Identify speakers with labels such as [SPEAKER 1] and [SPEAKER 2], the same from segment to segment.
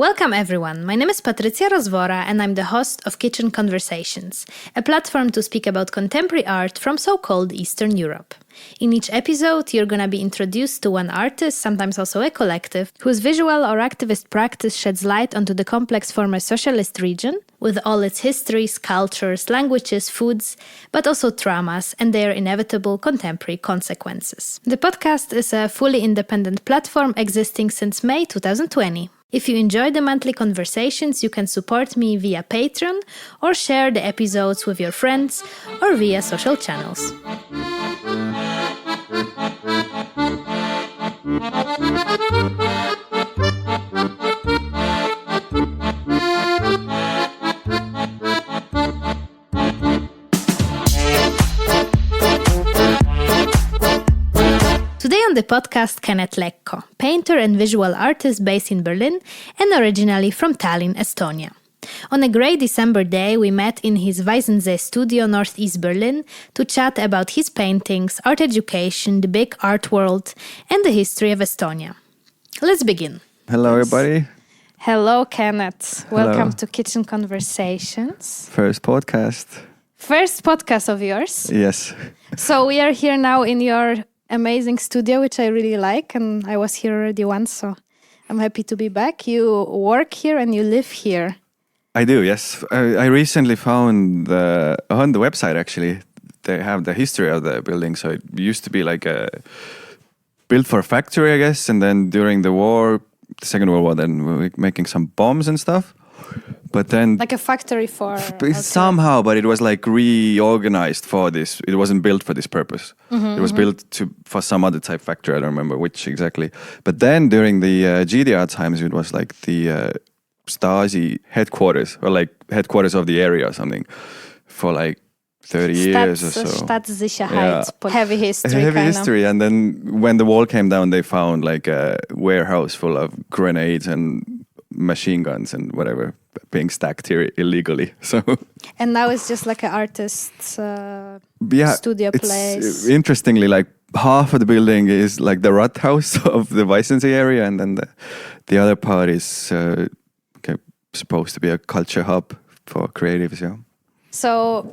[SPEAKER 1] Welcome everyone, my name is Patrycja Rozwora and I'm the host of Kitchen Conversations, a platform to speak about contemporary art from so-called Eastern Europe. In each episode, you're gonna be introduced to one artist, sometimes also a collective, whose visual or activist practice sheds light onto the complex former socialist region, with all its histories, cultures, languages, foods, but also traumas and their inevitable contemporary consequences. The podcast is a fully independent platform existing since May 2020. If you enjoy the monthly conversations, you can support me via Patreon or share the episodes with your friends or via social channels. Today on the podcast, Kennet Lekko, painter and visual artist based in Berlin and originally from Tallinn, Estonia. On a grey December day, we met in his Weißensee studio northeast Berlin to chat about his paintings, art education, the big art world, and the history of Estonia. Let's begin.
[SPEAKER 2] Hello, everybody.
[SPEAKER 1] Hello, Kennet.
[SPEAKER 2] Hello.
[SPEAKER 1] Welcome to Kitchen Conversations.
[SPEAKER 2] First podcast.
[SPEAKER 1] First podcast of yours.
[SPEAKER 2] Yes.
[SPEAKER 1] So we are here now in your amazing studio, which I really like, and I was here already once, so I'm happy to be back. You work here and you live here.
[SPEAKER 2] I do, yes. I recently found on the website, actually, they have the history of the building. So it used to be like built for a factory, I guess, and then during the war, the Second World War, then we were making some bombs and stuff. But then
[SPEAKER 1] Like a factory for...
[SPEAKER 2] somehow, but it was like reorganized for this. It wasn't built for this purpose. It was built for some other type factory. I don't remember which exactly. But then during the GDR times, it was like the Stasi headquarters, or like headquarters of the area or something, for like 30 years or so.
[SPEAKER 1] Staatssicherheit, heavy history.
[SPEAKER 2] Heavy history. And then when the wall came down, they found like a warehouse full of grenades and machine guns and whatever being stacked here illegally. So
[SPEAKER 1] and now it's just like an artist's studio place.
[SPEAKER 2] Interestingly, like half of the building is like the rat house of the Weißensee area, and then the other part is supposed to be a culture hub for creatives. Yeah.
[SPEAKER 1] So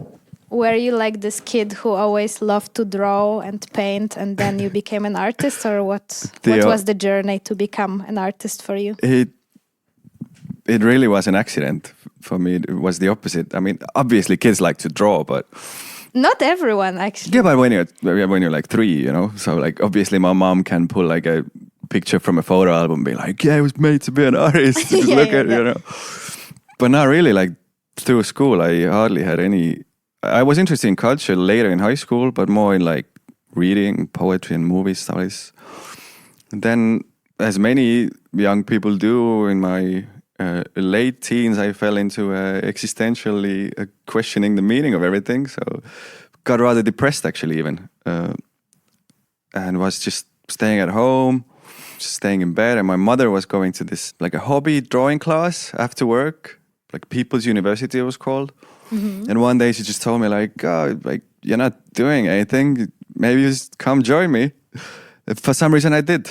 [SPEAKER 1] were you like this kid who always loved to draw and paint, and then you became an artist, or what was the journey to become an artist for you?
[SPEAKER 2] It really was an accident for me. It was the opposite. I mean, obviously kids like to draw, but
[SPEAKER 1] not everyone actually.
[SPEAKER 2] Yeah, but when you're like 3, you know, so like obviously my mom can pull like a picture from a photo album and be like, yeah, I was made to be an artist. Just look at it, you know. But not really. Like through school, I hardly had any. I was interested in culture later in high school, but more in like reading, poetry, and movie studies. And then, as many young people do in my late teens, I fell into existentially questioning the meaning of everything. So got rather depressed, actually, even. And was just staying at home, just staying in bed. And my mother was going to this, like a hobby drawing class after work, like People's University it was called. Mm-hmm. And one day she just told me like, oh, like, you're not doing anything. Maybe you just come join me. For some reason I did.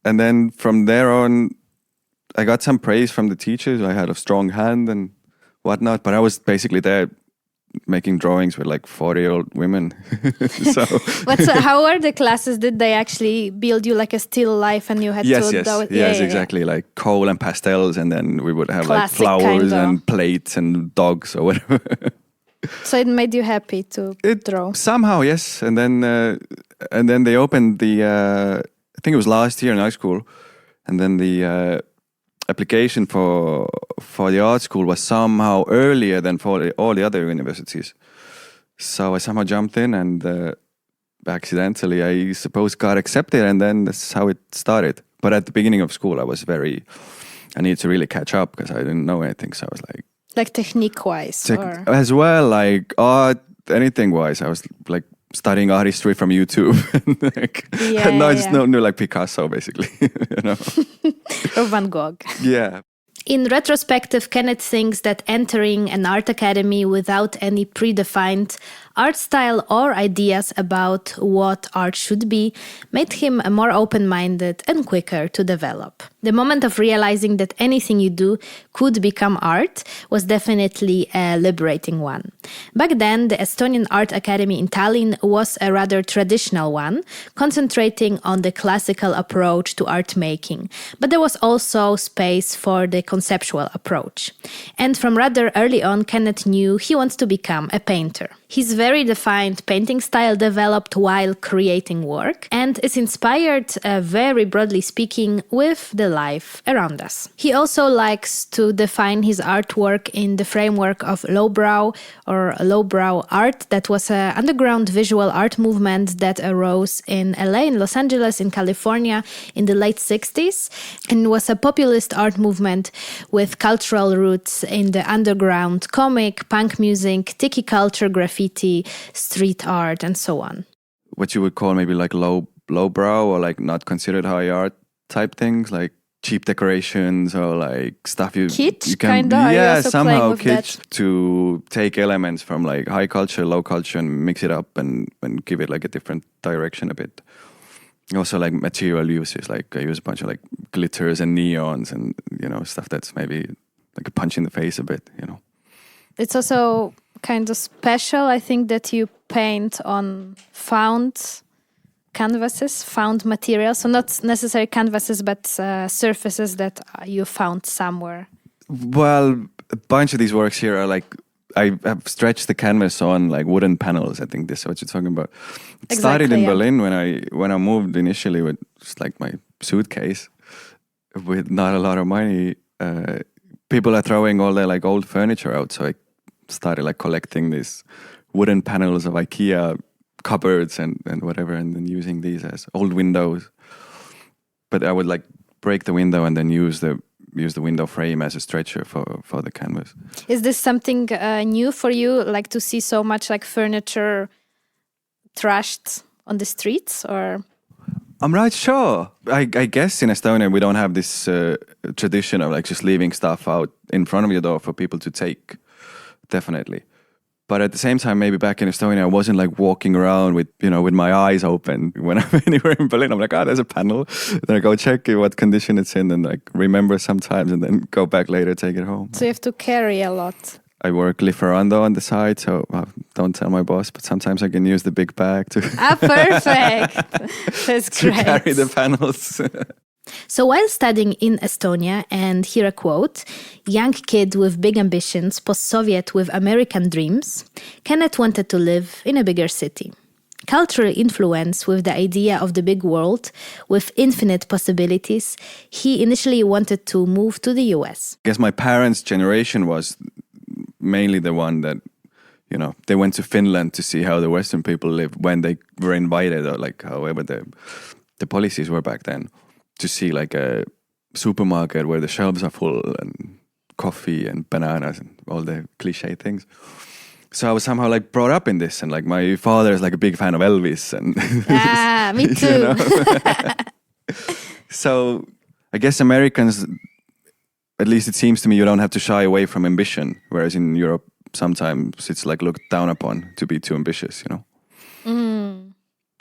[SPEAKER 2] And then from there on, I got some praise from the teachers. I had a strong hand and whatnot, but I was basically there making drawings with like 40-year-old women. So
[SPEAKER 1] how were the classes? Did they actually build you like a still life and you had to...
[SPEAKER 2] Yes, exactly. Like coal and pastels, and then we would have classic, like flowers and plates and dogs or whatever.
[SPEAKER 1] So it made you happy to draw? Somehow,
[SPEAKER 2] yes. And then they opened the... I think it was last year in high school. And then the... application for the art school was somehow earlier than for all the other universities. So I somehow jumped in and accidentally, I suppose, got accepted, and then that's how it started. But at the beginning of school, I needed to really catch up because I didn't know anything. So I was like...
[SPEAKER 1] Like technique-wise?
[SPEAKER 2] As well, like art, anything-wise. I was like studying art history from YouTube. I just knew like Picasso, basically, you know.
[SPEAKER 1] Or Van Gogh.
[SPEAKER 2] Yeah.
[SPEAKER 1] In retrospective, Kennet thinks that entering an art academy without any predefined art style or ideas about what art should be made him more open-minded and quicker to develop. The moment of realizing that anything you do could become art was definitely a liberating one. Back then, the Estonian Art Academy in Tallinn was a rather traditional one, concentrating on the classical approach to art making, but there was also space for the conceptual approach. And from rather early on, Kennet knew he wants to become a painter. His very defined painting style developed while creating work and is inspired, very broadly speaking, with the life around us. He also likes to define his artwork in the framework of Lowbrow or Lowbrow art. That was an underground visual art movement that arose in LA, in Los Angeles, in California in the late 60s, and was a populist art movement with cultural roots in the underground comic, punk music, tiki culture, graffiti, street art, and so on.
[SPEAKER 2] What you would call maybe like lowbrow or like not considered high art type things, like cheap decorations or like stuff you
[SPEAKER 1] kitsch,
[SPEAKER 2] can
[SPEAKER 1] kinda?
[SPEAKER 2] yeah,
[SPEAKER 1] also
[SPEAKER 2] somehow
[SPEAKER 1] kitsch
[SPEAKER 2] that? To take elements from like high culture, low culture and mix it up and give it like a different direction a bit. Also like material uses, like I use a bunch of like glitters and neons and stuff that's maybe like a punch in the face a bit.
[SPEAKER 1] It's also kind of special, I think, that you paint on found canvases, found materials. So not necessarily canvases, but surfaces that you found somewhere.
[SPEAKER 2] Well, a bunch of these works here are like, I have stretched the canvas on like wooden panels. I think this is what you're talking about. It started in Berlin when I moved initially with just like my suitcase with not a lot of money. People are throwing all their like old furniture out, so I started like collecting these wooden panels of IKEA cupboards and whatever, and then using these as old windows. But I would like break the window and then use the window frame as a stretcher for the canvas.
[SPEAKER 1] Is this something new for you, like to see so much like furniture trashed on the streets, or?
[SPEAKER 2] I'm not sure. I guess in Estonia we don't have this tradition of like just leaving stuff out in front of your door for people to take. Definitely. But at the same time, maybe back in Estonia, I wasn't like walking around with my eyes open. When I'm anywhere in Berlin, I'm like, there's a panel. Then I go check what condition it's in and like remember sometimes and then go back later, take it home.
[SPEAKER 1] So you have to carry a lot.
[SPEAKER 2] I work Lieferando on the side, so don't tell my boss, but sometimes I can use the big bag to...
[SPEAKER 1] Perfect. That's great.
[SPEAKER 2] To carry the panels.
[SPEAKER 1] So while studying in Estonia, and here a quote, young kid with big ambitions, post-Soviet with American dreams, Kennet wanted to live in a bigger city. Cultural influence with the idea of the big world, with infinite possibilities, he initially wanted to move to the US.
[SPEAKER 2] I guess my parents' generation was mainly the one that, they went to Finland to see how the Western people live when they were invited, or like however the policies were back then. To see like a supermarket where the shelves are full and coffee and bananas and all the cliche things. So I was somehow like brought up in this, and like my father is like a big fan of Elvis and
[SPEAKER 1] me too.
[SPEAKER 2] So I guess Americans, at least it seems to me, you don't have to shy away from ambition, whereas in Europe sometimes it's like looked down upon to be too ambitious,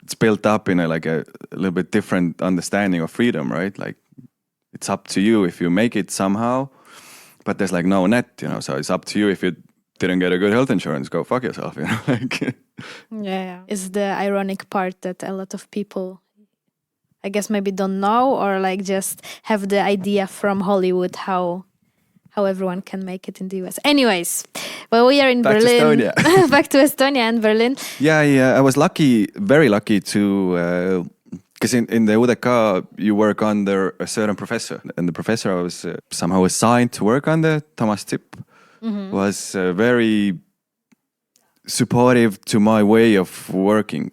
[SPEAKER 2] It's built up in a little bit different understanding of freedom, right? Like it's up to you if you make it somehow, but there's like no net, so it's up to you. If you didn't get a good health insurance, go fuck yourself,
[SPEAKER 1] Yeah. It's the ironic part that a lot of people, I guess, maybe don't know, or like just have the idea from Hollywood how everyone can make it in the US. Anyways, well, we are in Berlin.
[SPEAKER 2] To Estonia.
[SPEAKER 1] Back to Estonia and Berlin.
[SPEAKER 2] Yeah. I was very lucky to, because in the UDK, you work under a certain professor. And the professor I was somehow assigned to work under, Thomas Zipp, was very supportive to my way of working.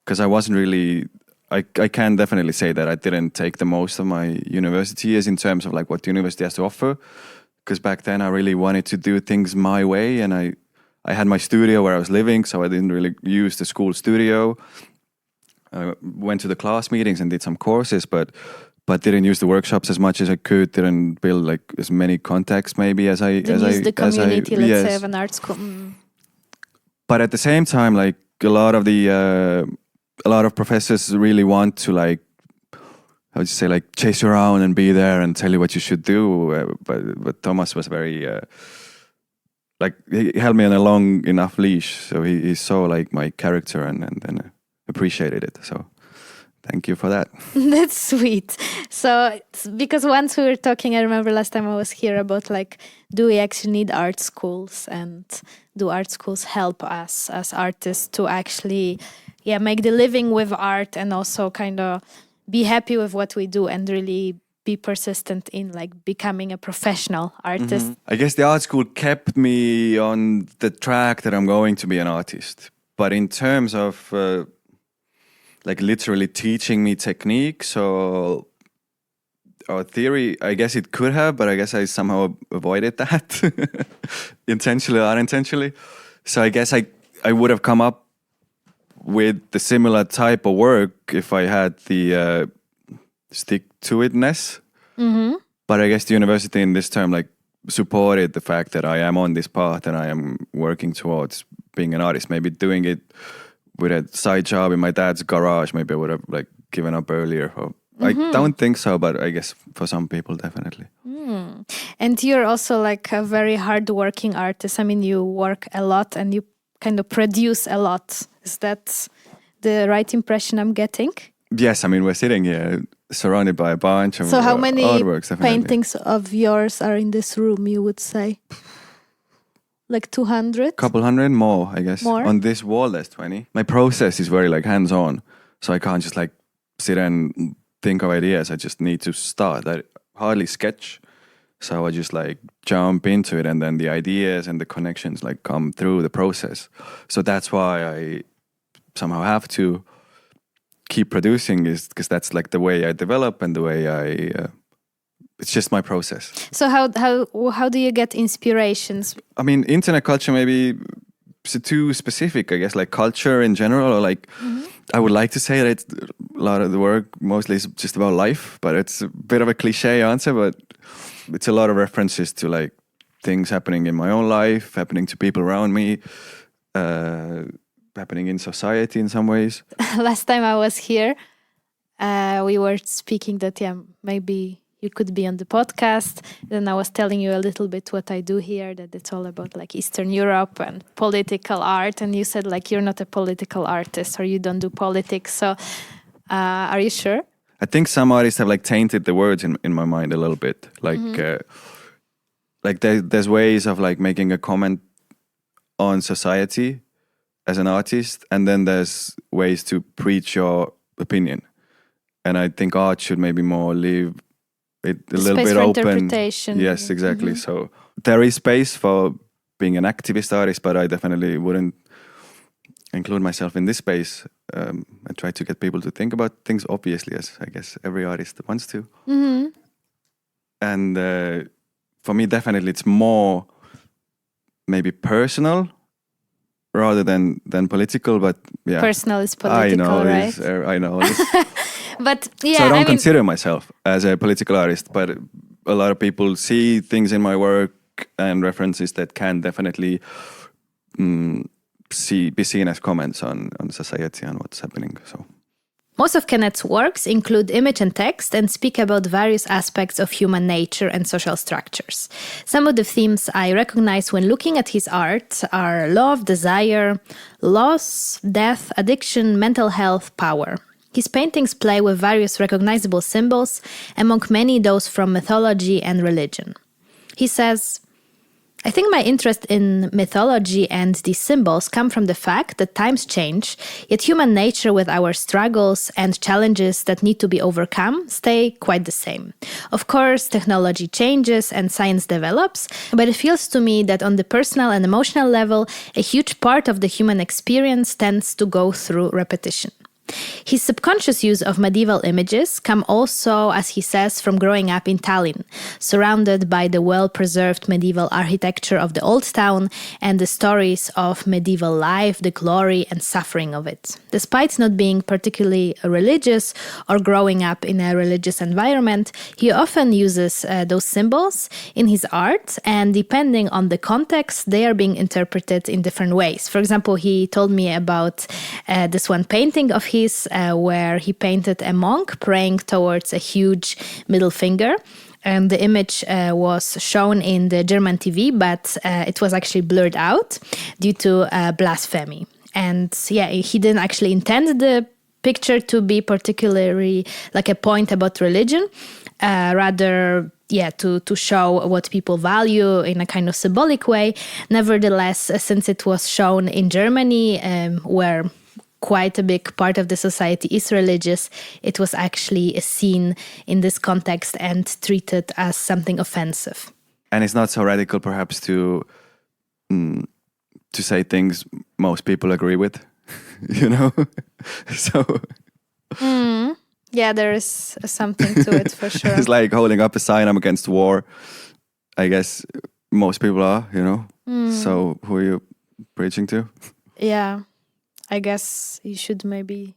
[SPEAKER 2] Because I wasn't really... I can definitely say that I didn't take the most of my university years in terms of like what the university has to offer. Because back then I really wanted to do things my way, and I had my studio where I was living, so I didn't really use the school studio. I went to the class meetings and did some courses, but didn't use the workshops as much as I could. Didn't build like as many contacts maybe as I
[SPEAKER 1] didn't use the community, let's say, of an art school.
[SPEAKER 2] But at the same time, like a lot of professors really want to like, how would you say, like chase you around and be there and tell you what you should do. But Thomas was very, like he held me on a long enough leash. So he saw like my character and appreciated it. So thank you for that.
[SPEAKER 1] That's sweet. So, because once we were talking, I remember last time I was here about like, do we actually need art schools, and do art schools help us as artists to actually, make the living with art and also kind of be happy with what we do and really be persistent in like becoming a professional artist?
[SPEAKER 2] I guess the art school kept me on the track that I'm going to be an artist. But in terms of like literally teaching me techniques or theory, I guess it could have, but I guess I somehow avoided that intentionally or unintentionally. So I guess I would have come up with the similar type of work if I had the stick-to-itness. But I guess the university in this term like supported the fact that I am on this path and I am working towards being an artist. Maybe doing it with a side job in my dad's garage, maybe I would have like given up earlier. I don't think so, but I guess for some people definitely.
[SPEAKER 1] And you're also like a very hardworking artist. I mean, you work a lot and you kind of produce a lot. Is that the right impression I'm getting?
[SPEAKER 2] Yes, I mean, we're sitting here surrounded by a bunch of
[SPEAKER 1] So how many
[SPEAKER 2] artworks, definitely.
[SPEAKER 1] paintings of yours are in this room, you would say? Like 200?
[SPEAKER 2] Couple hundred more, I guess.
[SPEAKER 1] More?
[SPEAKER 2] On this wall, there's 20. My process is very like hands-on, so I can't just like sit and think of ideas. I just need to start. I hardly sketch, so I just like jump into it, and then the ideas and the connections like come through the process. So that's why I somehow have to keep producing, is because that's like the way I develop and the way I it's just my process.
[SPEAKER 1] So how do you get inspirations?
[SPEAKER 2] I mean, internet culture maybe is too specific, I guess, like culture in general, or like I would like to say that it's, a lot of the work mostly is just about life, but it's a bit of a cliche answer, but it's a lot of references to like things happening in my own life, happening to people around me, happening in society in some ways.
[SPEAKER 1] Last time I was here, we were speaking that maybe you could be on the podcast. Then I was telling you a little bit what I do here, that it's all about like Eastern Europe and political art. And you said like you're not a political artist or you don't do politics. So are you sure?
[SPEAKER 2] I think some artists have like tainted the words in my mind a little bit. Like there's ways of like making a comment on society as an artist, and then there's ways to preach your opinion. And I think art should maybe more leave it a little bit open.
[SPEAKER 1] Interpretation.
[SPEAKER 2] Yes, exactly. So there is space for being an activist artist, but I definitely wouldn't include myself in this space. I try to get people to think about things, obviously, as I guess every artist wants to. And for me, definitely, it's more maybe personal rather than political. But yeah,
[SPEAKER 1] personal is political, right?
[SPEAKER 2] I know.
[SPEAKER 1] But yeah,
[SPEAKER 2] so I don't consider myself as a political artist, but a lot of people see things in my work and references that can definitely be seen as comments on society and what's happening. So
[SPEAKER 1] most of Kennet's works include image and text and speak about various aspects of human nature and social structures. Some of the themes I recognize when looking at his art are love, desire, loss, death, addiction, mental health, power. His paintings play with various recognizable symbols, among many those from mythology and religion. He says, I think my interest in mythology and these symbols come from the fact that times change, yet human nature with our struggles and challenges that need to be overcome stay quite the same. Of course, technology changes and science develops, but it feels to me that on the personal and emotional level, a huge part of the human experience tends to go through repetition. His subconscious use of medieval images come also, as he says, from growing up in Tallinn, surrounded by the well-preserved medieval architecture of the old town and the stories of medieval life, the glory and suffering of it. Despite not being particularly religious or growing up in a religious environment, he often uses those symbols in his art, and depending on the context, they are being interpreted in different ways. For example, he told me about this one painting of his where he painted a monk praying towards a huge middle finger. And the image was shown in the German TV, but it was actually blurred out due to blasphemy. And yeah, he didn't actually intend the picture to be particularly like a point about religion, rather to show what people value in a kind of symbolic way. Nevertheless, since it was shown in Germany, where quite a big part of the society is religious, it was actually seen in this context and treated as something offensive.
[SPEAKER 2] And it's not so radical, perhaps, to say things most people agree with, you know? So...
[SPEAKER 1] Yeah, there is something to it for sure.
[SPEAKER 2] It's like holding up a sign, I'm against war. I guess most people are, you know? So who are you preaching to?
[SPEAKER 1] Yeah, I guess you should maybe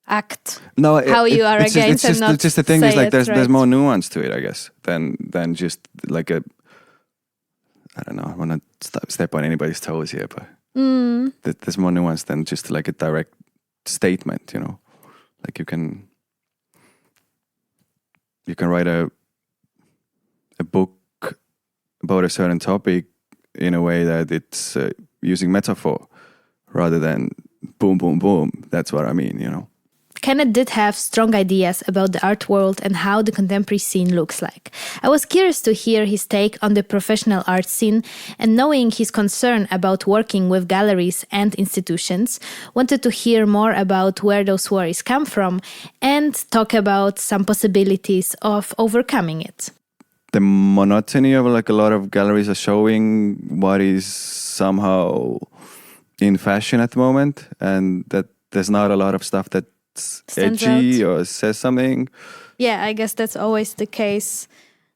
[SPEAKER 1] act
[SPEAKER 2] how
[SPEAKER 1] you are against and not
[SPEAKER 2] just the thing is like there's more nuance to it, I guess, than just like a... I don't know, I want to step on anybody's toes here, but there's more nuance than just like a direct statement, you know? Like you can write a book about a certain topic in a way that it's using metaphor rather than boom, boom, boom. That's what I mean, you know.
[SPEAKER 1] Kennet did have strong ideas about the art world and how the contemporary scene looks like. I was curious to hear his take on the professional art scene, and knowing his concern about working with galleries and institutions, wanted to hear more about where those worries come from and talk about some possibilities of overcoming it.
[SPEAKER 2] The monotony of like a lot of galleries are showing what is somehow in fashion at the moment, and that there's not a lot of stuff that edgy or says something.
[SPEAKER 1] Yeah, I guess that's always the case.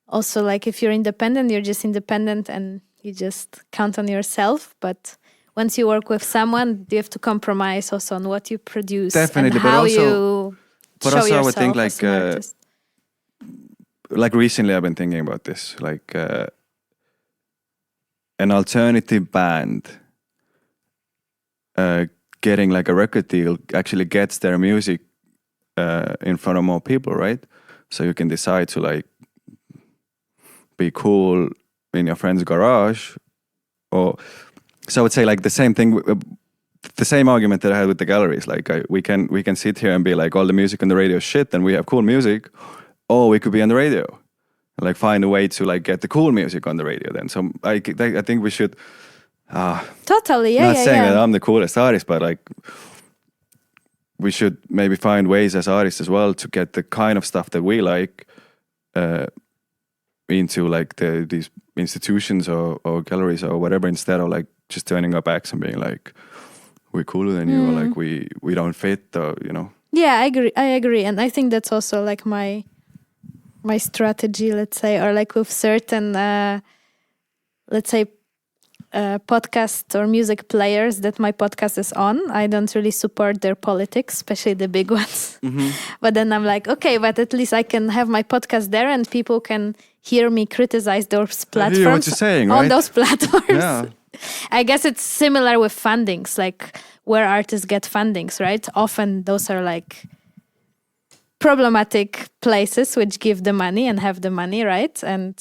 [SPEAKER 1] Also, like if you're independent, you're just independent and you just count on yourself. But once you work with someone, you have to compromise also on what you produce.
[SPEAKER 2] Definitely,
[SPEAKER 1] and how you show yourself
[SPEAKER 2] I would think
[SPEAKER 1] as an artist.
[SPEAKER 2] Like recently I've been thinking about this, like an alternative band getting like a record deal actually gets their music in front of more people, right? So you can decide to like be cool in your friend's garage, or so I would say like the same thing, the same argument that I had with the galleries. Like we can sit here and be like all the music on the radio is shit, and we have cool music, or we could be on the radio, like find a way to like get the cool music on the radio. Then so I think we should.
[SPEAKER 1] Totally,
[SPEAKER 2] Not saying that I'm the coolest artist, but like we should maybe find ways as artists as well to get the kind of stuff that we like into like these institutions or galleries or whatever, instead of like just turning our backs and being like we're cooler than you, or like we don't fit, or you know.
[SPEAKER 1] Yeah, I agree, and I think that's also like my strategy, let's say, or like with certain let's say podcast or music players that my podcast is on. I don't really support their politics, especially the big ones. But then I'm like, okay, but at least I can have my podcast there and people can hear me criticize those platforms.
[SPEAKER 2] I hear what you're saying,
[SPEAKER 1] on
[SPEAKER 2] right?
[SPEAKER 1] those platforms.
[SPEAKER 2] Yeah.
[SPEAKER 1] I guess it's similar with fundings, like where artists get fundings, right? Often those are like problematic places which give the money and have the money, right? And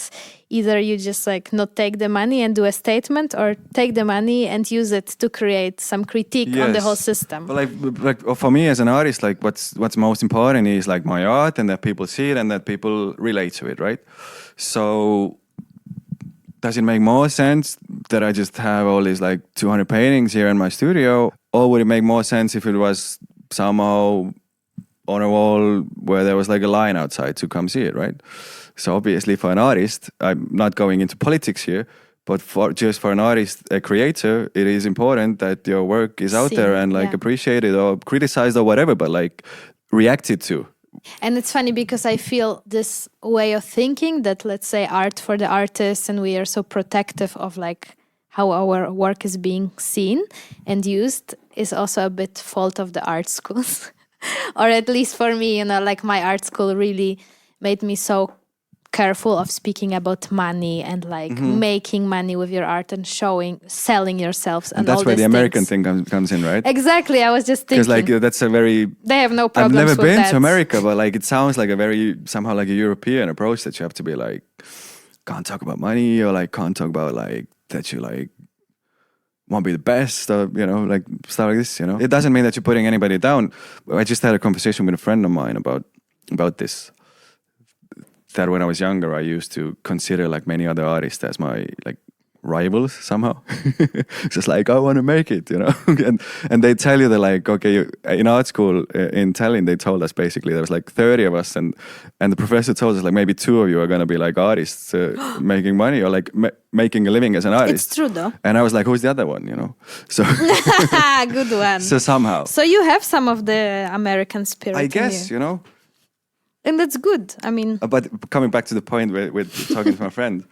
[SPEAKER 1] either you just like not take the money and do a statement, or take the money and use it to create some critique on the whole system.
[SPEAKER 2] But like for me as an artist, like what's most important is like my art, and that people see it and that people relate to it, right? So does it make more sense that I just have all these like 200 paintings here in my studio, or would it make more sense if it was somehow on a wall where there was like a line outside to come see it, right? So obviously for an artist, I'm not going into politics here, But for an artist, a creator, it is important that your work is out there and like appreciated or criticized or whatever, but like reacted to.
[SPEAKER 1] And it's funny because I feel this way of thinking that, let's say, art for the artists, and we are so protective of like how our work is being seen and used, is also a bit fault of the art schools. Or at least for me, you know, like my art school really made me so careful of speaking about money and like making money with your art and selling yourselves. And
[SPEAKER 2] that's
[SPEAKER 1] all
[SPEAKER 2] where the
[SPEAKER 1] these
[SPEAKER 2] American
[SPEAKER 1] things.
[SPEAKER 2] thing comes in, right?
[SPEAKER 1] Exactly. I was just thinking.
[SPEAKER 2] Because like that's a very...
[SPEAKER 1] They have no problems
[SPEAKER 2] I've never
[SPEAKER 1] with
[SPEAKER 2] been
[SPEAKER 1] that.
[SPEAKER 2] to America, but like it sounds like a very, somehow like a European approach that you have to be like, can't talk about money or like can't talk about like that you like want to be the best or, you know, like stuff like this, you know. It doesn't mean that you're putting anybody down. I just had a conversation with a friend of mine about this. That when I was younger, I used to consider like many other artists as my like rivals somehow. Just like, I want to make it, you know. and they tell you that like, okay, in art school in Tallinn, they told us basically there was like 30 of us, and the professor told us like maybe 2 of you are going to be like artists making money or like making a living as an artist.
[SPEAKER 1] It's true though.
[SPEAKER 2] And I was like, who's the other one, you know? So
[SPEAKER 1] good one.
[SPEAKER 2] So somehow.
[SPEAKER 1] So you have some of the American spirit.
[SPEAKER 2] I guess, you know.
[SPEAKER 1] And that's good. I mean,
[SPEAKER 2] but coming back to the point with talking to my friend,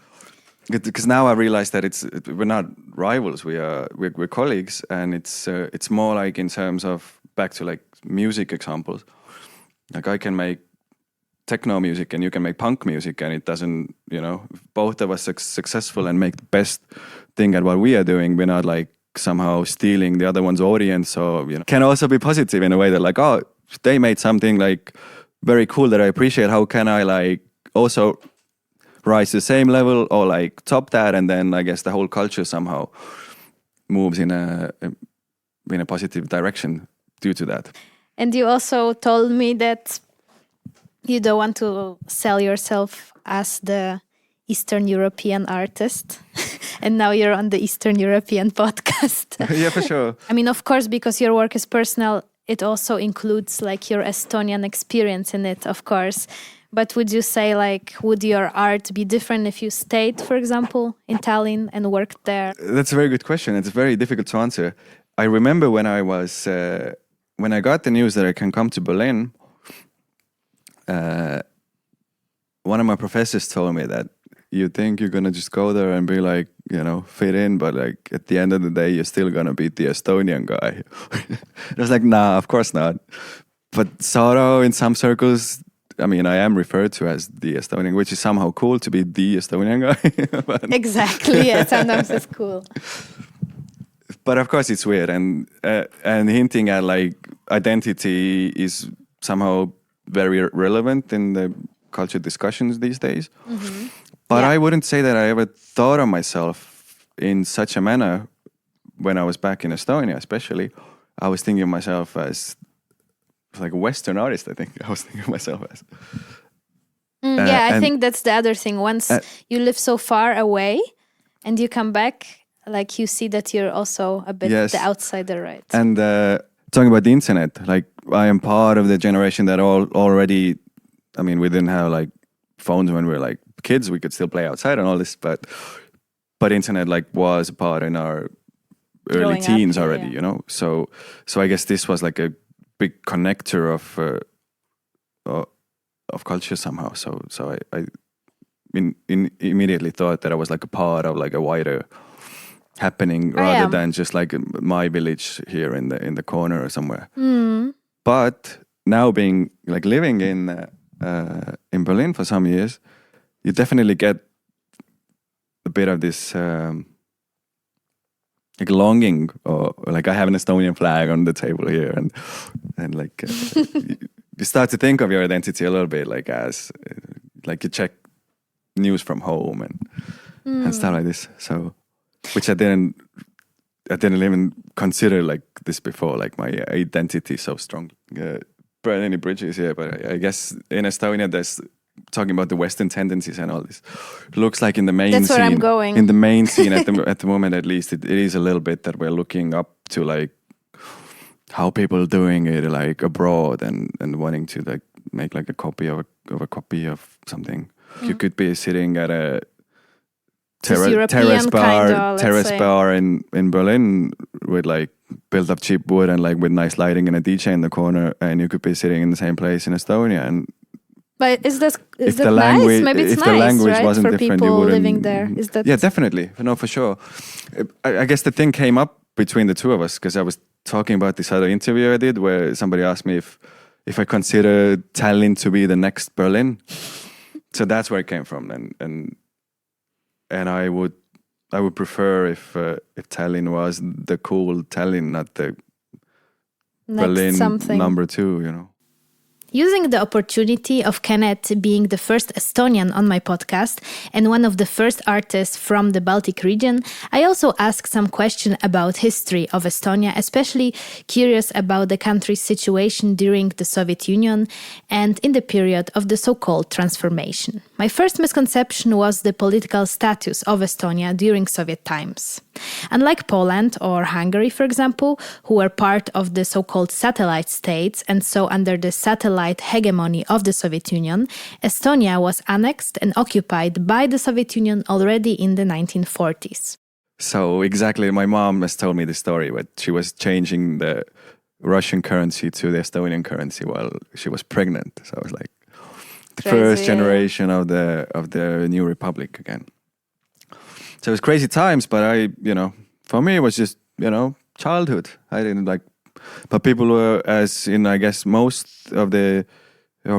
[SPEAKER 2] because now I realize that we're not rivals. We're colleagues, and it's more like in terms of back to like music examples. Like I can make techno music and you can make punk music, and it doesn't, you know, if both of us successful and make the best thing at what we are doing, we're not like somehow stealing the other one's audience, or, you know, can also be positive in a way that like, oh, they made something like very cool that I appreciate. How can I like also rise to the same level or like top that? And then I guess the whole culture somehow moves in a positive direction due to that.
[SPEAKER 1] And you also told me that you don't want to sell yourself as the Eastern European artist. And now you're on the Eastern European podcast.
[SPEAKER 2] Yeah, for sure.
[SPEAKER 1] I mean, of course, because your work is personal, it also includes like your Estonian experience in it, of course. But would you say like, would your art be different if you stayed, for example, in Tallinn and worked there?
[SPEAKER 2] That's a very good question. It's very difficult to answer. I remember when I was, when I got the news that I can come to Berlin, one of my professors told me that you think you're going to just go there and be like, you know, fit in, but like at the end of the day, you're still going to be the Estonian guy. I was like, nah, of course not. But sort of in some circles, I mean, I am referred to as the Estonian, which is somehow cool to be the Estonian guy. But
[SPEAKER 1] exactly, yeah, sometimes it's cool.
[SPEAKER 2] But of course it's weird, and hinting at like identity is somehow very relevant in the culture discussions these days. Mm-hmm. But yeah. I wouldn't say that I ever thought of myself in such a manner when I was back in Estonia, especially. I was thinking of myself as like a Western artist, I think. I was thinking of myself as.
[SPEAKER 1] Yeah, I think that's the other thing. Once you live so far away and you come back, like you see that you're also a bit the outsider, right?
[SPEAKER 2] And talking about the internet, like I am part of the generation that already, I mean, we didn't have like phones when we were like kids. We could still play outside and all this, but internet like was a part in our early teens already, you know. So I guess this was like a big connector of culture somehow. So I immediately thought that I was like a part of like a wider happening rather than just like my village here in the corner or somewhere. Mm. But now being like living in Berlin for some years, you definitely get a bit of this like longing, or like I have an Estonian flag on the table here, and like you start to think of your identity a little bit like as like you check news from home and stuff like this. So, which I didn't even consider like this before, like my identity so strong. Burn any bridges here, but I guess in Estonia there's talking about the Western tendencies and all this. It looks like in the main
[SPEAKER 1] That's
[SPEAKER 2] scene.
[SPEAKER 1] where I'm going.
[SPEAKER 2] In the main scene at the moment, at least, it is a little bit that we're looking up to like how people are doing it like abroad and wanting to like make like a copy of a copy of something. Mm. You could be sitting at
[SPEAKER 1] European
[SPEAKER 2] terrace bar in Berlin with like built up cheap wood and like with nice lighting and a DJ in the corner, and you could be sitting in the same place in Estonia. And
[SPEAKER 1] but is that
[SPEAKER 2] language,
[SPEAKER 1] nice? Maybe it's
[SPEAKER 2] if
[SPEAKER 1] nice,
[SPEAKER 2] the language
[SPEAKER 1] right?
[SPEAKER 2] wasn't
[SPEAKER 1] For
[SPEAKER 2] different,
[SPEAKER 1] people
[SPEAKER 2] you wouldn't.
[SPEAKER 1] living there, is that?
[SPEAKER 2] Yeah, definitely. No, for sure. I guess the thing came up between the two of us because I was talking about this other interview I did where somebody asked me if I consider Tallinn to be the next Berlin. So that's where it came from, and I would prefer if Tallinn was the cool Tallinn, not the
[SPEAKER 1] Next
[SPEAKER 2] Berlin
[SPEAKER 1] something.
[SPEAKER 2] number 2, you know.
[SPEAKER 1] Using the opportunity of Kennet being the first Estonian on my podcast and one of the first artists from the Baltic region, I also asked some question about history of Estonia, especially curious about the country's situation during the Soviet Union and in the period of the so-called transformation. My first misconception was the political status of Estonia during Soviet times. Unlike Poland or Hungary, for example, who were part of the so-called satellite states and so under the satellite hegemony of the Soviet Union, Estonia was annexed and occupied by the Soviet Union already in the 1940s.
[SPEAKER 2] So exactly, my mom has told me the story, but she was changing the Russian currency to the Estonian currency while she was pregnant. So I was like the first generation of the new republic again. So it was crazy times, but for me it was just, childhood. I didn't like, but people were, as in, I guess, most of the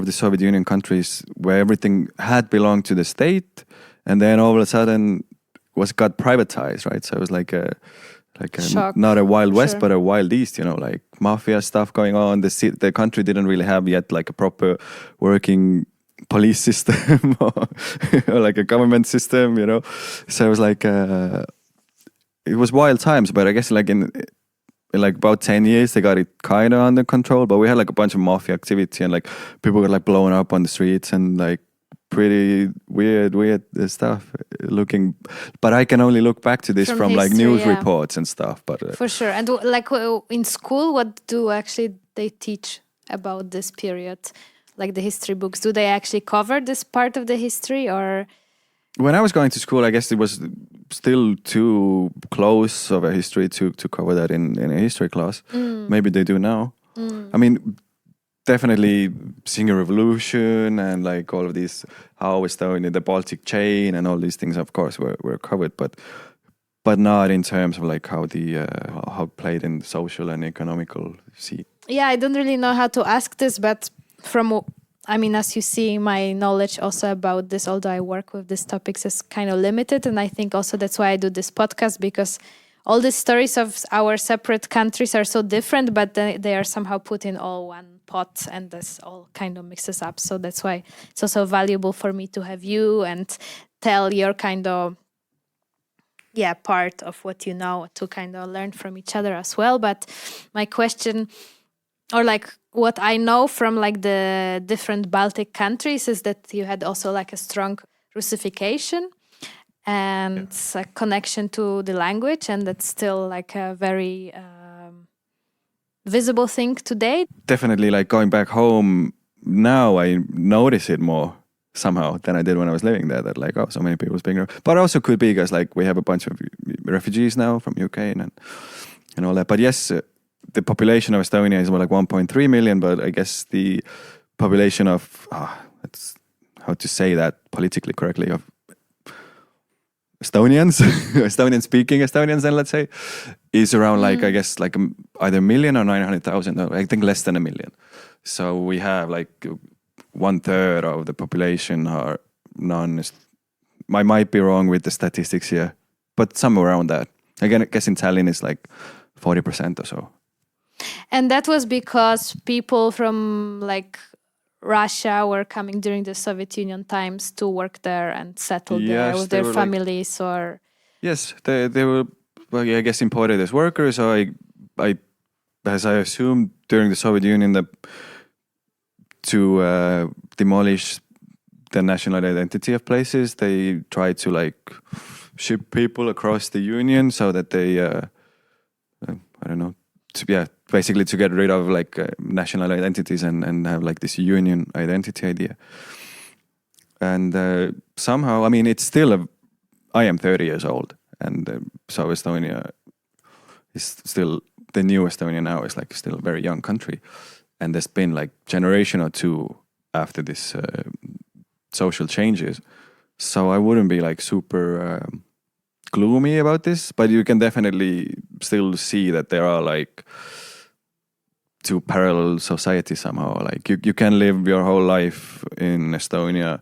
[SPEAKER 2] Soviet Union countries where everything had belonged to the state, and then all of a sudden got privatized, right? So it was like a
[SPEAKER 1] Shock.
[SPEAKER 2] Not a Wild West,
[SPEAKER 1] Sure.
[SPEAKER 2] but a Wild East, like mafia stuff going on. The country didn't really have yet like a proper working police system or like a government system, So it was like it was wild times, but I guess like in like about 10 years they got it kind of under control. But we had like a bunch of mafia activity and like people got like blown up on the streets and like pretty weird stuff looking. But I can only look back to this from like
[SPEAKER 1] history,
[SPEAKER 2] news
[SPEAKER 1] yeah.
[SPEAKER 2] reports and stuff. But
[SPEAKER 1] For sure. And like in school, what do actually they teach about this period? Like the history books, do they actually cover this part of the history or?
[SPEAKER 2] When I was going to school, I guess it was still too close of a history to cover that in a history class. Maybe they do now. I mean, definitely seeing a revolution and like all of these, how Estonia, the Baltic chain and all these things, of course, were covered, but not in terms of like how how it played in the social and economical scene.
[SPEAKER 1] Yeah, I don't really know how to ask this, but as you see, my knowledge also about this, although I work with these topics, is kind of limited. And I think also that's why I do this podcast, because all the stories of our separate countries are so different, but they are somehow put in all one pot and this all kind of mixes up. So that's why it's also valuable for me to have you and tell your kind of part of what you know, to kind of learn from each other as well. But my question, or like what I know from like the different Baltic countries, is that you had also like a strong Russification and a connection to the language, and that's still like a very visible thing today.
[SPEAKER 2] Definitely, like going back home now, I notice it more somehow than I did when I was living there. That like, oh, so many people speaking, but also could be because like we have a bunch of refugees now from UK and all that. But yes. The population of Estonia is more like 1.3 million, but I guess the population of, it's how to say that politically correctly, of Estonians, Estonian-speaking Estonians, then let's say, is around like, I guess, like either a million or 900,000, I think less than a million. So we have like 1/3 of the population are I might be wrong with the statistics here, but somewhere around that. Again, I guess in Tallinn it's like 40% or so.
[SPEAKER 1] And that was because people from like Russia were coming during the Soviet Union times to work there and settle there with their families, or
[SPEAKER 2] yes, they were, well, I guess imported as workers. Or I as I assumed during the Soviet Union, that to demolish the national identity of places, they tried to like ship people across the Union so that they I don't know. Basically to get rid of like national identities and have like this union identity idea. And somehow, I mean, it's still I am 30 years old, and so Estonia is still, the new Estonia now is like still a very young country, and there's been like generation or two after this social changes. So I wouldn't be like super gloomy about this, but you can definitely still see that there are like two parallel societies somehow. Like you can live your whole life in Estonia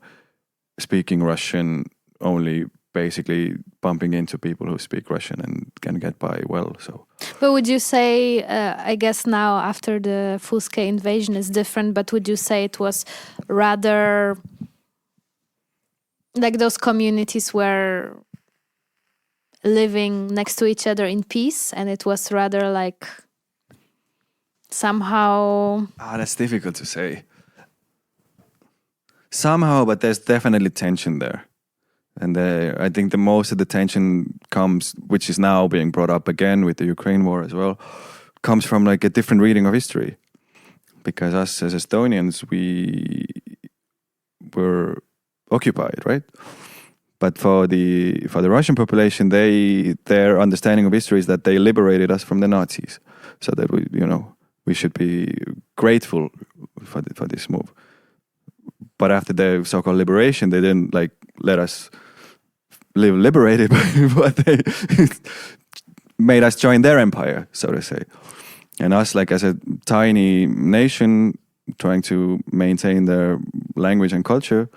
[SPEAKER 2] speaking Russian, only basically bumping into people who speak Russian and can get by well. So,
[SPEAKER 1] but would you say, I guess now after the full-scale invasion is different, but would you say it was rather like those communities were living next to each other in peace, and it was rather like somehow...
[SPEAKER 2] that's difficult to say. Somehow, but there's definitely tension there. And I think the most of the tension comes, which is now being brought up again with the Ukraine war as well, comes from like a different reading of history. Because us as Estonians, we were occupied, right? But for the Russian population, their understanding of history is that they liberated us from the Nazis, so that we should be grateful for this move. But after the so-called liberation, they didn't like let us live liberated, but they made us join their empire, so to say. And us, like as a tiny nation, trying to maintain their language and culture,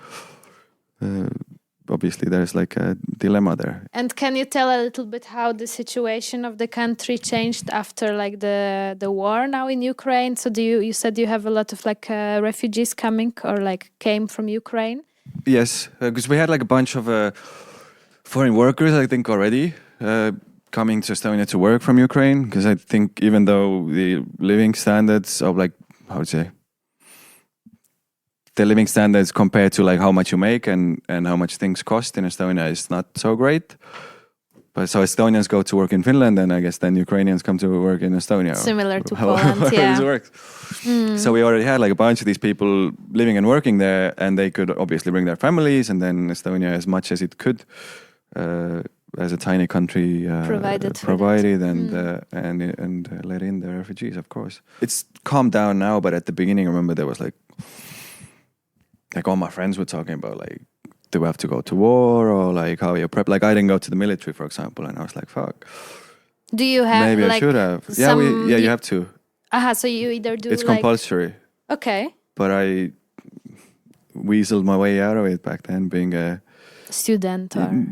[SPEAKER 2] obviously there's like a dilemma there.
[SPEAKER 1] And can you tell a little bit how the situation of the country changed after like the war now in Ukraine? So you said you have a lot of like refugees coming or like came from Ukraine?
[SPEAKER 2] Yes, because we had like a bunch of foreign workers, I think, already coming to Estonia to work from Ukraine. Because I think even though the living standards of like, how would you say, the living standards compared to like how much you make and how much things cost in Estonia is not so great. But so Estonians go to work in Finland, and I guess then Ukrainians come to work in Estonia.
[SPEAKER 1] Similar to Poland, yeah.
[SPEAKER 2] This works. So we already had like a bunch of these people living and working there, and they could obviously bring their families, and then Estonia, as much as it could, as a tiny country, provided and let in the refugees, of course. It's calmed down now, but at the beginning, I remember there was like all my friends were talking about like, do we have to go to war, or like how you prep? Like I didn't go to the military, for example, and I was like, fuck.
[SPEAKER 1] Do you have
[SPEAKER 2] maybe
[SPEAKER 1] like
[SPEAKER 2] I should have? Yeah, you have to.
[SPEAKER 1] So you either do
[SPEAKER 2] it's compulsory.
[SPEAKER 1] Okay.
[SPEAKER 2] But I weaseled my way out of it back then, being a
[SPEAKER 1] student or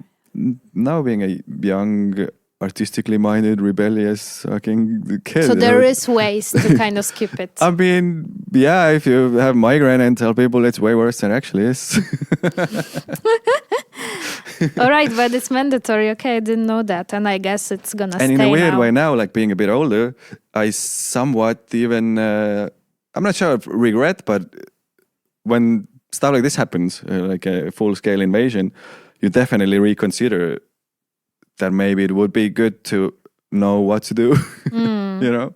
[SPEAKER 2] now being a young, artistically minded, rebellious fucking kid.
[SPEAKER 1] So there is ways to kind of skip it.
[SPEAKER 2] I mean, yeah, if you have migraine and tell people it's way worse than it actually is.
[SPEAKER 1] All right, but it's mandatory. Okay, I didn't know that, and I guess it's gonna stay.
[SPEAKER 2] And in a weird
[SPEAKER 1] now.
[SPEAKER 2] way now, like being a bit older, I somewhat even, I'm not sure if regret, but when stuff like this happens, like a full-scale invasion, you definitely reconsider that maybe it would be good to know what to do, you know?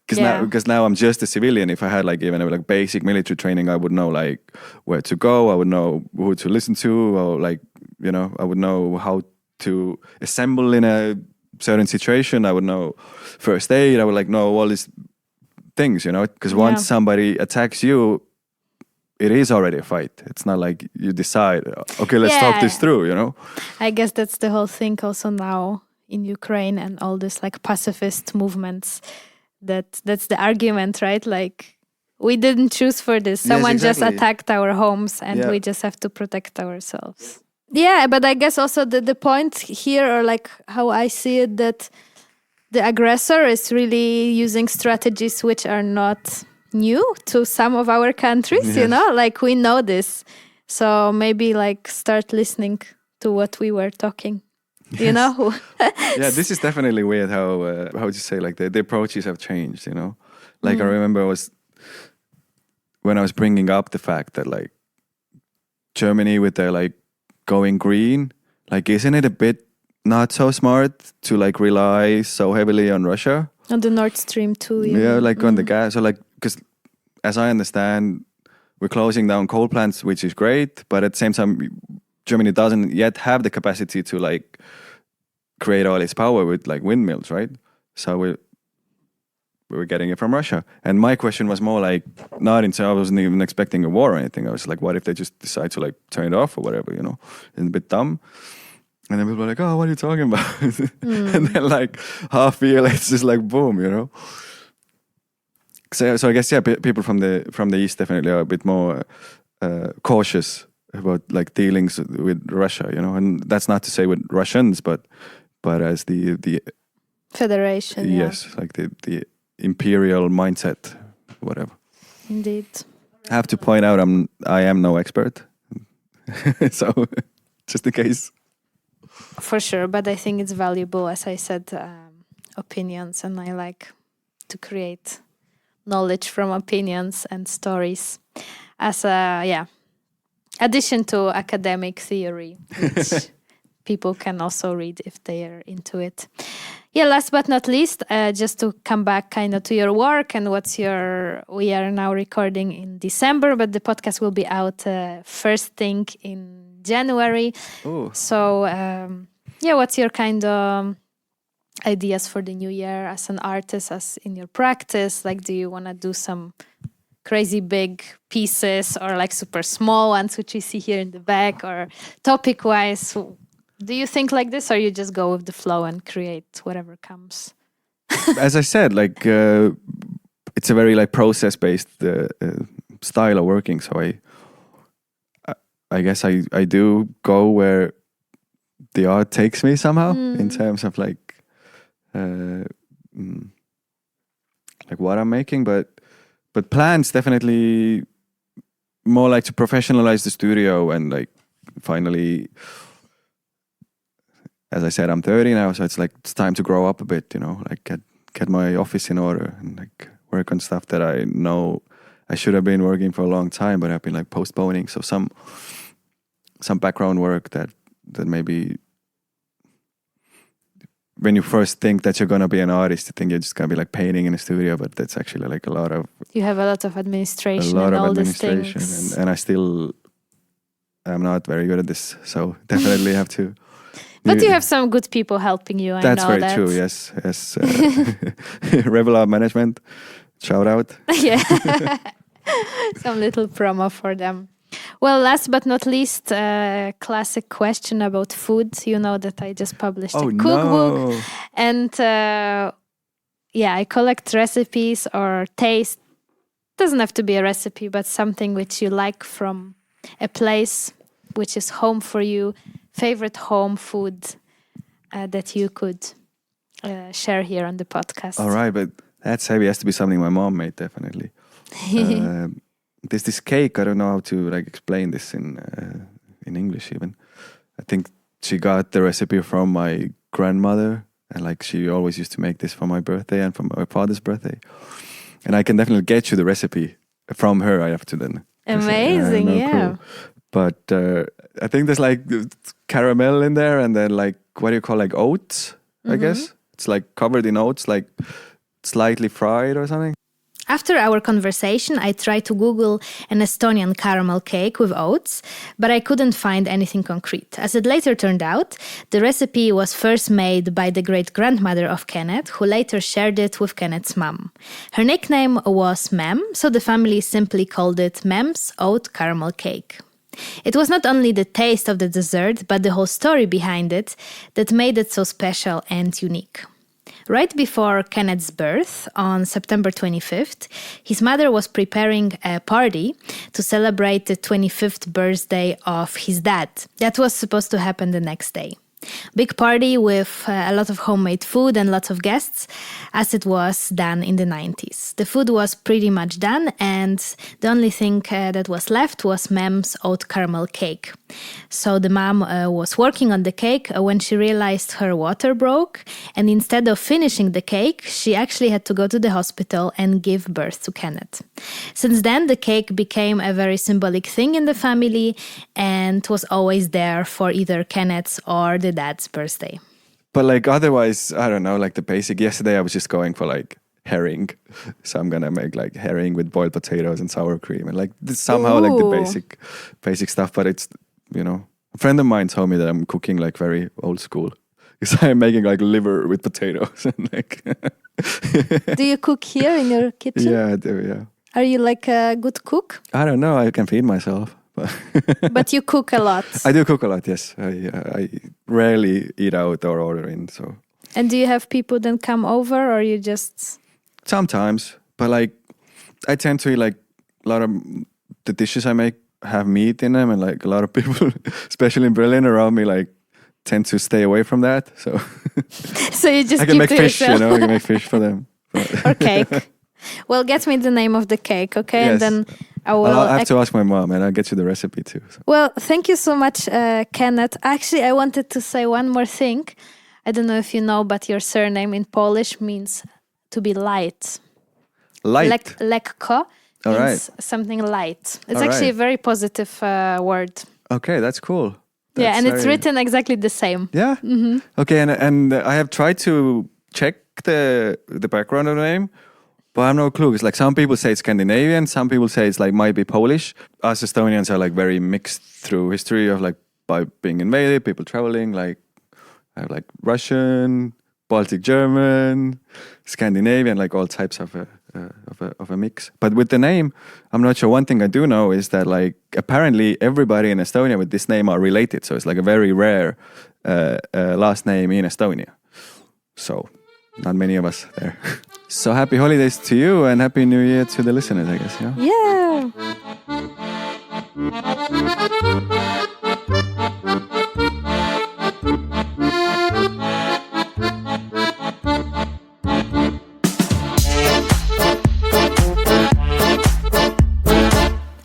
[SPEAKER 2] Because now I'm just a civilian. If I had like even like basic military training, I would know like where to go. I would know who to listen to, or like, you know, I would know how to assemble in a certain situation. I would know first aid. I would like know all these things, you know, because once somebody attacks you, it is already a fight. It's not like you decide, okay, let's talk this through, you know?
[SPEAKER 1] I guess that's the whole thing also now in Ukraine and all this like pacifist movements. That's the argument, right? Like, we didn't choose for this. Someone just attacked our homes and we just have to protect ourselves. Yeah, but I guess also the point here, or like how I see it, that the aggressor is really using strategies which are not new to some of our countries, you know? Like, we know this. So maybe like start listening to what we were talking. You know?
[SPEAKER 2] Yeah, this is definitely weird how would you say, like the approaches have changed, you know? Like I remember when I was bringing up the fact that like Germany with their like going green, like isn't it a bit not so smart to like rely so heavily on Russia?
[SPEAKER 1] On the Nord Stream 2.
[SPEAKER 2] Yeah, like on the gas. So like, because as I understand, we're closing down coal plants, which is great, but at the same time, Germany doesn't yet have the capacity to like create all its power with like windmills, right? So we were getting it from Russia. And my question was more like, I wasn't even expecting a war or anything. I was like, what if they just decide to like turn it off or whatever, you know? It's a bit dumb. And then people were like, oh, what are you talking about? And then like half a year, it's just like boom, you know? So I guess, yeah, people from the East definitely are a bit more cautious about like dealings with Russia, you know? And that's not to say with Russians, but as the
[SPEAKER 1] Federation,
[SPEAKER 2] yes, like the imperial mindset, whatever.
[SPEAKER 1] Indeed.
[SPEAKER 2] I have to point out I am no expert. So just in case.
[SPEAKER 1] For sure, but I think it's valuable, as I said, opinions, and I like to create knowledge from opinions and stories as a addition to academic theory, which people can also read if they are into it. Yeah, last but not least, just to come back kind of to your work and we are now recording in December, but the podcast will be out first thing in January.
[SPEAKER 2] Ooh.
[SPEAKER 1] So, what's your kind of ideas for the new year as an artist, as in your practice? Like, do you want to do some crazy big pieces or like super small ones, which we see here in the back, or topic-wise? Do you think like this, or you just go with the flow and create whatever comes?
[SPEAKER 2] As I said, like it's a very like process-based style of working. So I guess I do go where the art takes me somehow in terms of like what I'm making, but plans definitely more like to professionalize the studio and like finally. As I said, I'm 30 now, so it's time to grow up a bit, you know, like get my office in order and like work on stuff that I know I should have been working for a long time, but I've been like postponing. So some background work that maybe when you first think that you're gonna be an artist, you think you're just gonna be like painting in a studio, but that's actually like a lot of
[SPEAKER 1] administration,
[SPEAKER 2] and I still am not very good at this, so definitely have to.
[SPEAKER 1] But you have some good people helping you.
[SPEAKER 2] That's very true. Yes. Rebel Art Management, shout out.
[SPEAKER 1] Yeah, some little promo for them. Well, last but not least, classic question about food. You know that I just published a cookbook, and I collect recipes or taste. Doesn't have to be a recipe, but something which you like from a place which is home for you. Favorite home food that you could share here on the podcast.
[SPEAKER 2] All right, but that heavy has to be something my mom made, definitely. There's this cake. I don't know how to like explain this in English even. I think she got the recipe from my grandmother, and like she always used to make this for my birthday and for my father's birthday. And I can definitely get you the recipe from her. I have to then.
[SPEAKER 1] Amazing, yeah.
[SPEAKER 2] But I think there's like caramel in there, and then like what do you call like oats? I guess it's like covered in oats, like slightly fried or something.
[SPEAKER 1] After our conversation, I tried to Google an Estonian caramel cake with oats, but I couldn't find anything concrete. As it later turned out, the recipe was first made by the great-grandmother of Kennet, who later shared it with Kennet's mum. Her nickname was Memm, so the family simply called it Memm's Oat Caramel Cake. It was not only the taste of the dessert, but the whole story behind it that made it so special and unique. Right before Kennet's birth, on September 25th, his mother was preparing a party to celebrate the 25th birthday of his dad. That was supposed to happen the next day. Big party with a lot of homemade food and lots of guests, as it was done in the 90s. The food was pretty much done, and the only thing that was left was Memm's oat caramel cake. So the mom was working on the cake when she realized her water broke, and instead of finishing the cake, she actually had to go to the hospital and give birth to Kennet. Since then, the cake became a very symbolic thing in the family and was always there for either Kennet's or the dad's birthday.
[SPEAKER 2] But like otherwise, I don't know, like the basic. Yesterday I was just going for like herring, so I'm gonna make like herring with boiled potatoes and sour cream, and like this somehow like the basic stuff. But it's, you know, A friend of mine told me that I'm cooking like very old school. Because I'm making like liver with potatoes and like.
[SPEAKER 1] Do you cook here in your kitchen?
[SPEAKER 2] Yeah, I do. Yeah.
[SPEAKER 1] Are you like a good cook?
[SPEAKER 2] I don't know. I can feed myself, but.
[SPEAKER 1] But you cook a lot.
[SPEAKER 2] I do cook a lot. Yes, I rarely eat out or order in. So.
[SPEAKER 1] And do you have people then come over, or you just?
[SPEAKER 2] Sometimes, but like, I tend to eat like a lot of the dishes I make have meat in them, and like a lot of people, especially in Berlin around me, like tend to stay away from that. So.
[SPEAKER 1] So you just.
[SPEAKER 2] I can
[SPEAKER 1] keep
[SPEAKER 2] make
[SPEAKER 1] to
[SPEAKER 2] fish,
[SPEAKER 1] yourself.
[SPEAKER 2] you know. I can make fish for them.
[SPEAKER 1] Or cake. Well, get me the name of the cake, okay?
[SPEAKER 2] Yes.
[SPEAKER 1] And then I will.
[SPEAKER 2] I'll have to ask my mom, and I'll get you the recipe too. So.
[SPEAKER 1] Well, thank you so much, Kennet. Actually, I wanted to say one more thing. I don't know if you know, but your surname in Polish means to be light.
[SPEAKER 2] Light.
[SPEAKER 1] Lekko
[SPEAKER 2] All
[SPEAKER 1] means
[SPEAKER 2] right.
[SPEAKER 1] something light. It's
[SPEAKER 2] All
[SPEAKER 1] actually
[SPEAKER 2] right.
[SPEAKER 1] a very positive word.
[SPEAKER 2] Okay, that's cool.
[SPEAKER 1] Yeah, and it's
[SPEAKER 2] very-
[SPEAKER 1] written exactly the same.
[SPEAKER 2] Yeah. Mm-hmm. Okay, and I have tried to check the background of the name, but I have no clue. It's like some people say it's Scandinavian, some people say it's like might be Polish. Us Estonians are like very mixed through history of like by being invaded, people traveling. Like I have like Russian, Baltic, German, Scandinavian, like all types of a mix. But with the name, I'm not sure. One thing I do know is that like apparently everybody in Estonia with this name are related. So it's like a very rare last name in Estonia. So not many of us there. So happy holidays to you and happy new year to the listeners, I guess. Yeah.
[SPEAKER 1] Yeah.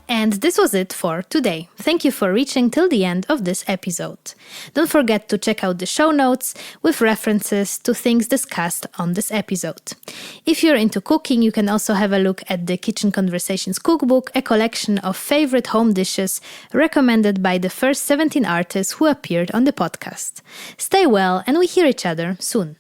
[SPEAKER 1] And this was it for today. Thank you for reaching till the end of this episode. Don't forget to check out the show notes with references to things discussed on this episode. If you're into cooking, you can also have a look at the Kitchen Conversations cookbook, a collection of favorite home dishes recommended by the first 17 artists who appeared on the podcast. Stay well, and we hear each other soon.